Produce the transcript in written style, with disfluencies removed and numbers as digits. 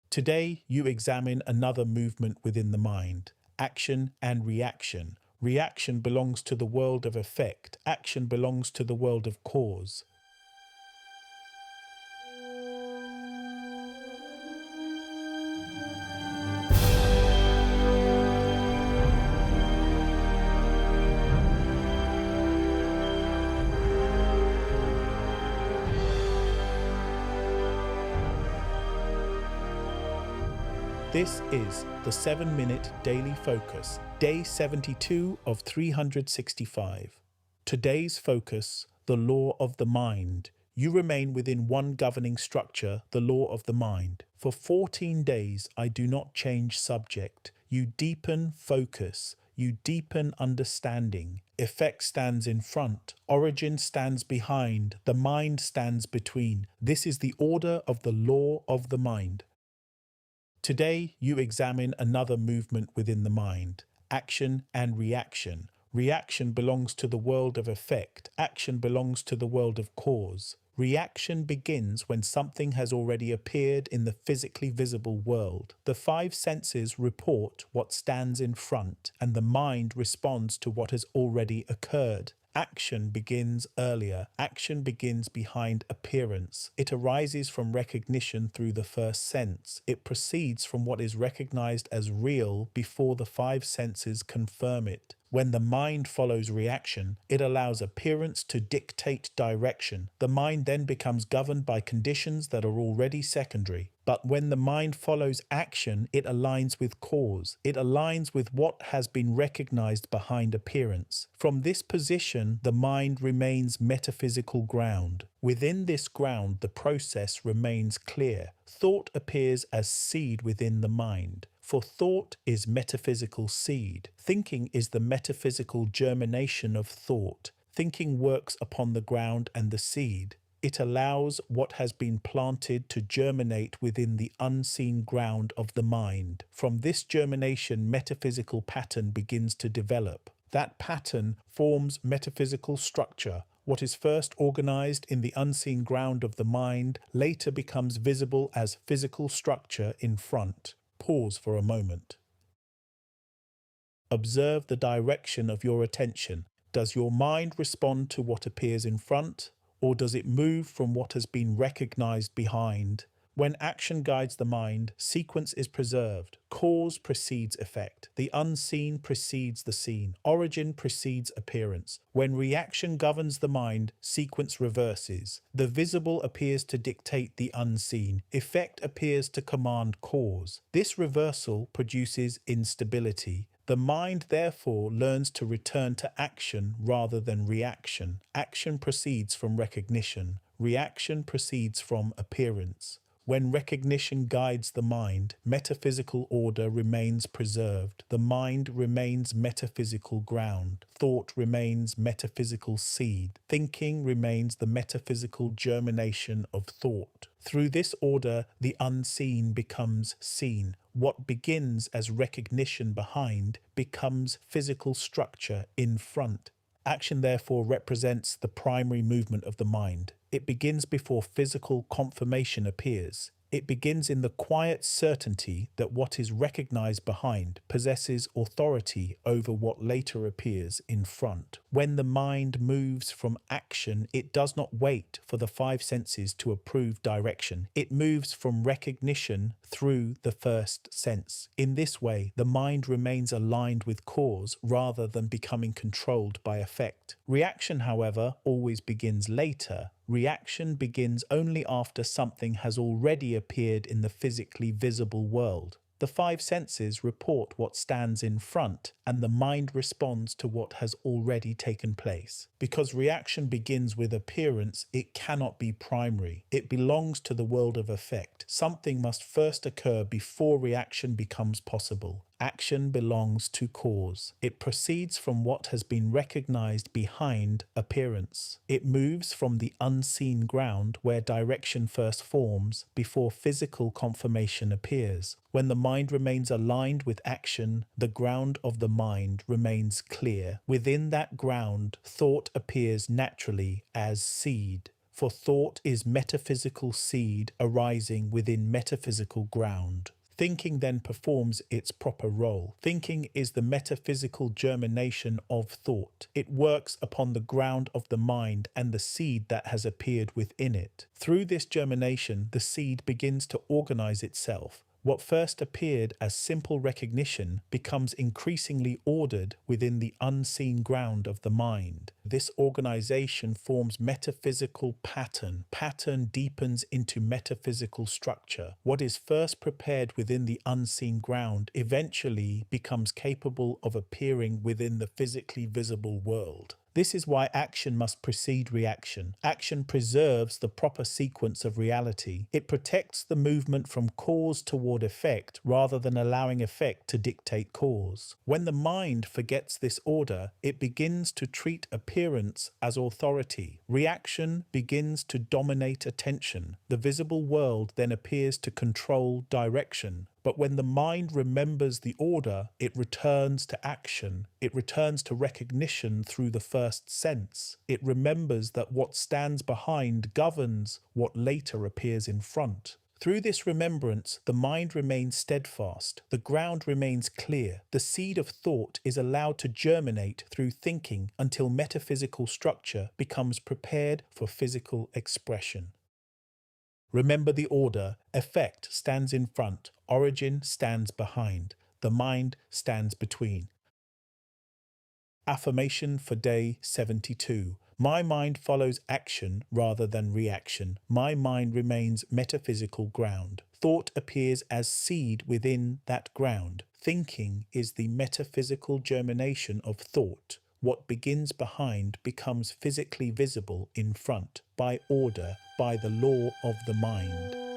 Today, you examine another movement within the mind: action and reaction. Reaction belongs to the world of effect, action belongs to the world of cause. This is the 7-Minute Daily Focus, day 72 of 365. Today's focus: the law of the mind. You remain within one governing structure, the law of the mind. For 14 days, I do not change subject. You deepen focus. You deepen understanding. Effect stands in front. Origin stands behind. The mind stands between. This is the order of the law of the mind. Today, you examine another movement within the mind: action and reaction. Reaction belongs to the world of effect. Action belongs to the world of cause. Reaction begins when something has already appeared in the physically visible world. The five senses report what stands in front, and the mind responds to what has already occurred. Action begins earlier. Action begins behind appearance. It arises from recognition through the first sense. It proceeds from what is recognized as real before the five senses confirm it. When the mind follows reaction, it allows appearance to dictate direction. The mind then becomes governed by conditions that are already secondary. But when the mind follows action, it aligns with cause. It aligns with what has been recognized behind appearance. From this position, the mind remains metaphysical ground. Within this ground, the process remains clear. Thought appears as seed within the mind. For thought is metaphysical seed. Thinking is the metaphysical germination of thought. Thinking works upon the ground and the seed. It allows what has been planted to germinate within the unseen ground of the mind. From this germination, metaphysical pattern begins to develop. That pattern forms metaphysical structure. What is first organized in the unseen ground of the mind later becomes visible as physical structure in front. Pause for a moment. Observe the direction of your attention. Does your mind respond to what appears in front, or does it move from what has been recognized behind? When action guides the mind, sequence is preserved. Cause precedes effect. The unseen precedes the seen. Origin precedes appearance. When reaction governs the mind, sequence reverses. The visible appears to dictate the unseen. Effect appears to command cause. This reversal produces instability. The mind therefore learns to return to action rather than reaction. Action proceeds from recognition. Reaction proceeds from appearance. When recognition guides the mind, metaphysical order remains preserved. The mind remains metaphysical ground. Thought remains metaphysical seed. Thinking remains the metaphysical germination of thought. Through this order, the unseen becomes seen. What begins as recognition behind becomes physical structure in front. Action therefore represents the primary movement of the mind. It begins before physical confirmation appears. It begins in the quiet certainty that what is recognized behind possesses authority over what later appears in front. When the mind moves from action, it does not wait for the five senses to approve direction. It moves from recognition through the first sense. In this way, the mind remains aligned with cause rather than becoming controlled by effect. Reaction, however, always begins later. Reaction begins only after something has already appeared in the physically visible world. The five senses report what stands in front, and the mind responds to what has already taken place. Because reaction begins with appearance, it cannot be primary. It belongs to the world of effect. Something must first occur before reaction becomes possible. Action belongs to cause. It proceeds from what has been recognized behind appearance. It moves from the unseen ground where direction first forms before physical confirmation appears. When the mind remains aligned with action, the ground of the mind remains clear. Within that ground, thought appears naturally as seed. for thought is metaphysical seed arising within metaphysical ground. Thinking then performs its proper role. Thinking is the metaphysical germination of thought. It works upon the ground of the mind and the seed that has appeared within it. Through this germination, the seed begins to organize itself. What first appeared as simple recognition becomes increasingly ordered within the unseen ground of the mind. This organization forms metaphysical pattern. Pattern deepens into metaphysical structure. What is first prepared within the unseen ground eventually becomes capable of appearing within the physically visible world. This is why action must precede reaction. Action preserves the proper sequence of reality. It protects the movement from cause toward effect rather than allowing effect to dictate cause. When the mind forgets this order, it begins to treat appearance as authority. Reaction begins to dominate attention. The visible world then appears to control direction. But when the mind remembers the order, it returns to action. It returns to recognition through the first sense. It remembers that what stands behind governs what later appears in front. Through this remembrance, the mind remains steadfast. The ground remains clear. The seed of thought is allowed to germinate through thinking until metaphysical structure becomes prepared for physical expression. Remember the order. Effect stands in front. Origin stands behind. The mind stands between. Affirmation for day 72. My mind follows action rather than reaction. My mind remains metaphysical ground. Thought appears as seed within that ground. Thinking is the metaphysical germination of thought. What begins behind becomes physically visible in front, by order, by the law of the mind.